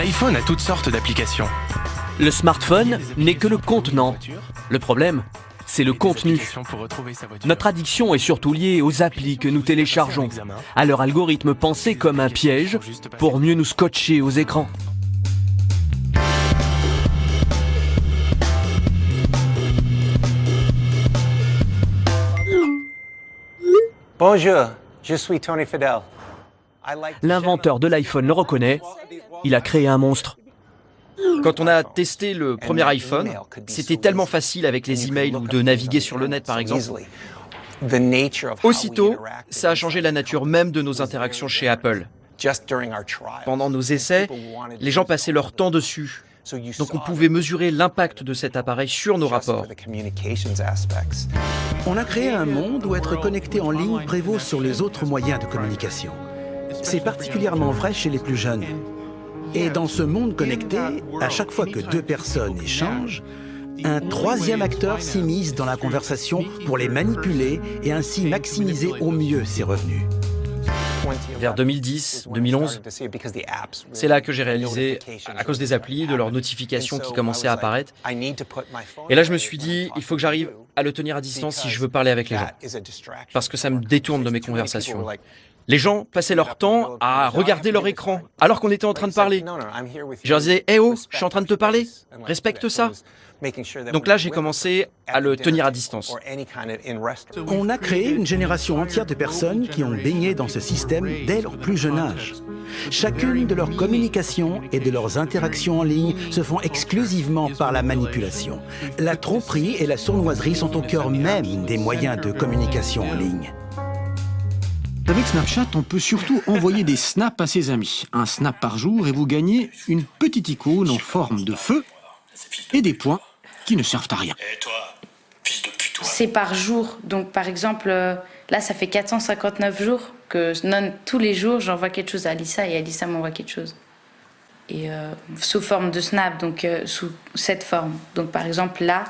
L'iPhone a toutes sortes d'applications. Le smartphone n'est que le contenant. Le problème, c'est le contenu. Notre addiction est surtout liée aux applis que nous téléchargeons, à leur algorithme pensé comme un piège pour mieux nous scotcher aux écrans. Bonjour, je suis Tony Fadell. L'inventeur de l'iPhone le reconnaît, il a créé un monstre. Quand on a testé le premier iPhone, c'était tellement facile avec les emails ou de naviguer sur le net par exemple. Aussitôt, ça a changé la nature même de nos interactions chez Apple. Pendant nos essais, les gens passaient leur temps dessus. Donc on pouvait mesurer l'impact de cet appareil sur nos rapports. On a créé un monde où être connecté en ligne prévaut sur les autres moyens de communication. C'est particulièrement vrai chez les plus jeunes. Et dans ce monde connecté, à chaque fois que deux personnes échangent, un troisième acteur s'immisce dans la conversation pour les manipuler et ainsi maximiser au mieux ses revenus. Vers 2010, 2011, c'est là que j'ai réalisé, à cause des applis, de leurs notifications qui commençaient à apparaître. Et là, je me suis dit, il faut que j'arrive à le tenir à distance si je veux parler avec les gens. Parce que ça me détourne de mes conversations. Les gens passaient leur temps à regarder leur écran, alors qu'on était en train de parler. Je leur disais, « Eh oh, je suis en train de te parler, respecte ça !» Donc là, j'ai commencé à le tenir à distance. On a créé une génération entière de personnes qui ont baigné dans ce système dès leur plus jeune âge. Chacune de leurs communications et de leurs interactions en ligne se font exclusivement par la manipulation. La tromperie et la sournoiserie sont au cœur même des moyens de communication en ligne. Avec Snapchat, on peut surtout envoyer des snaps à ses amis. Un snap par jour et vous gagnez une petite icône en forme de feu et des points qui ne servent à rien. C'est par jour. Donc par exemple, là ça fait 459 jours que tous les jours j'envoie quelque chose à Alissa et Alissa m'envoie quelque chose. Et sous forme de snap, donc sous cette forme. Donc par exemple là,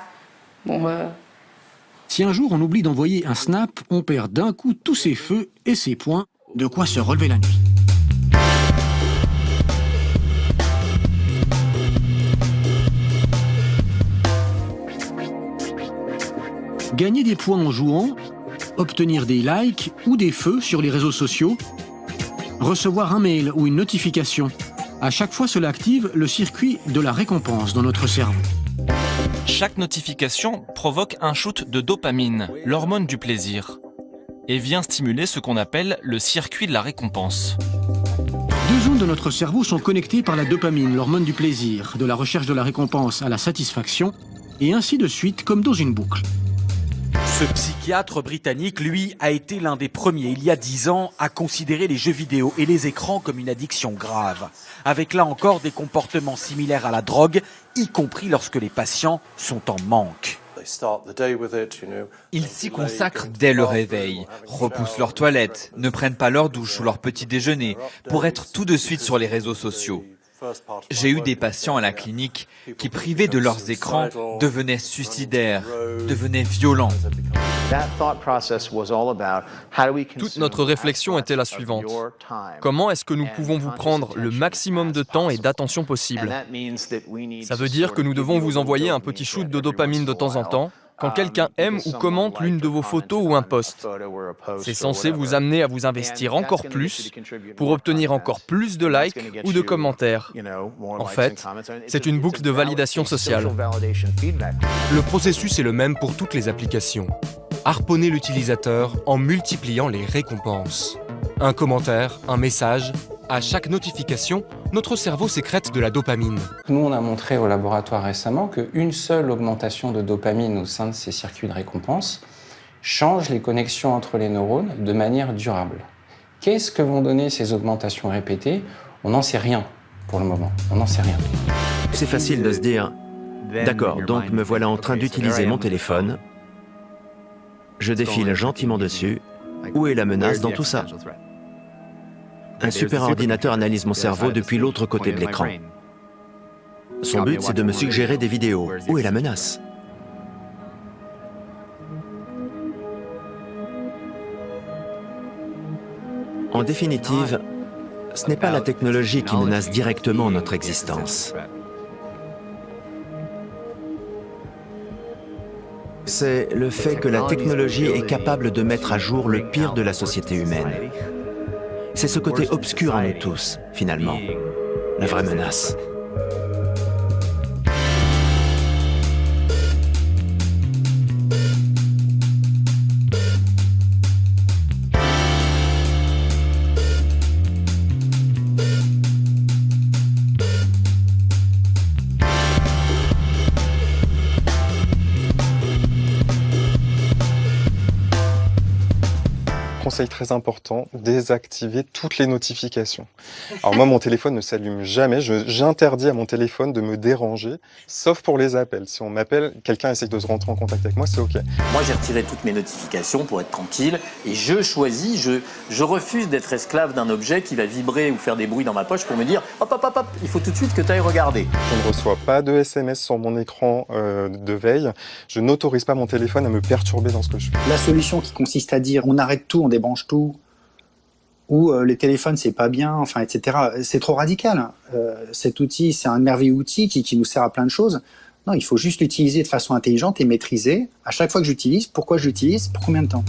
Si un jour on oublie d'envoyer un snap, on perd d'un coup tous ses feux et ses points, de quoi se relever la nuit. Gagner des points en jouant, obtenir des likes ou des feux sur les réseaux sociaux, recevoir un mail ou une notification. À chaque fois, cela active le circuit de la récompense dans notre cerveau. Chaque notification provoque un shoot de dopamine, l'hormone du plaisir, et vient stimuler ce qu'on appelle le circuit de la récompense. Deux zones de notre cerveau sont connectées par la dopamine, l'hormone du plaisir, de la recherche de la récompense à la satisfaction, et ainsi de suite comme dans une boucle. Ce psychiatre britannique, lui, a été l'un des premiers, il y a 10 ans, à considérer les jeux vidéo et les écrans comme une addiction grave, avec là encore des comportements similaires à la drogue, y compris lorsque les patients sont en manque. Ils s'y consacrent dès le réveil, repoussent leur toilette, ne prennent pas leur douche ou leur petit déjeuner pour être tout de suite sur les réseaux sociaux. J'ai eu des patients à la clinique qui, privés de leurs écrans, devenaient suicidaires, devenaient violents. Toute notre réflexion était la suivante. Comment est-ce que nous pouvons vous prendre le maximum de temps et d'attention possible? Ça veut dire que nous devons vous envoyer un petit shoot de dopamine de temps en temps, quand quelqu'un aime ou commente l'une de vos photos ou un post. C'est censé vous amener à vous investir encore plus pour obtenir encore plus de likes ou de commentaires. En fait, c'est une boucle de validation sociale. Le processus est le même pour toutes les applications. Harponner l'utilisateur en multipliant les récompenses. Un commentaire, un message, à chaque notification, notre cerveau sécrète de la dopamine. Nous, on a montré au laboratoire récemment qu'une seule augmentation de dopamine au sein de ces circuits de récompense change les connexions entre les neurones de manière durable. Qu'est-ce que vont donner ces augmentations répétées? On n'en sait rien pour le moment, on n'en sait rien. C'est facile de se dire, d'accord, donc me voilà en train d'utiliser mon téléphone, je défile gentiment dessus, où est la menace dans tout ça? Un super ordinateur analyse mon cerveau depuis l'autre côté de l'écran. Son but, c'est de me suggérer des vidéos. Où est la menace? En définitive, Ce n'est pas la technologie qui menace directement notre existence. C'est le fait que la technologie est capable de mettre à jour le pire de la société humaine. C'est ce côté obscur en nous tous, finalement, la vraie menace. Conseil très important, désactiver toutes les notifications. Alors moi, mon téléphone ne s'allume jamais. J'interdis à mon téléphone de me déranger, sauf pour les appels. Si on m'appelle, quelqu'un essaie de se rentrer en contact avec moi, c'est OK. Moi, j'ai retiré toutes mes notifications pour être tranquille et je choisis, je refuse d'être esclave d'un objet qui va vibrer ou faire des bruits dans ma poche pour me dire hop, hop, hop, hop, il faut tout de suite que tu ailles regarder. Je ne reçois pas de SMS sur mon écran de veille. Je n'autorise pas mon téléphone à me perturber dans ce que je fais. La solution qui consiste à dire on arrête tout, on débranche tout, ou les téléphones c'est pas bien, enfin etc. C'est trop radical. Cet outil, c'est un merveilleux outil qui nous sert à plein de choses. Non, il faut juste l'utiliser de façon intelligente et maîtriser. À chaque fois que j'utilise, pourquoi je l'utilise, pour combien de temps.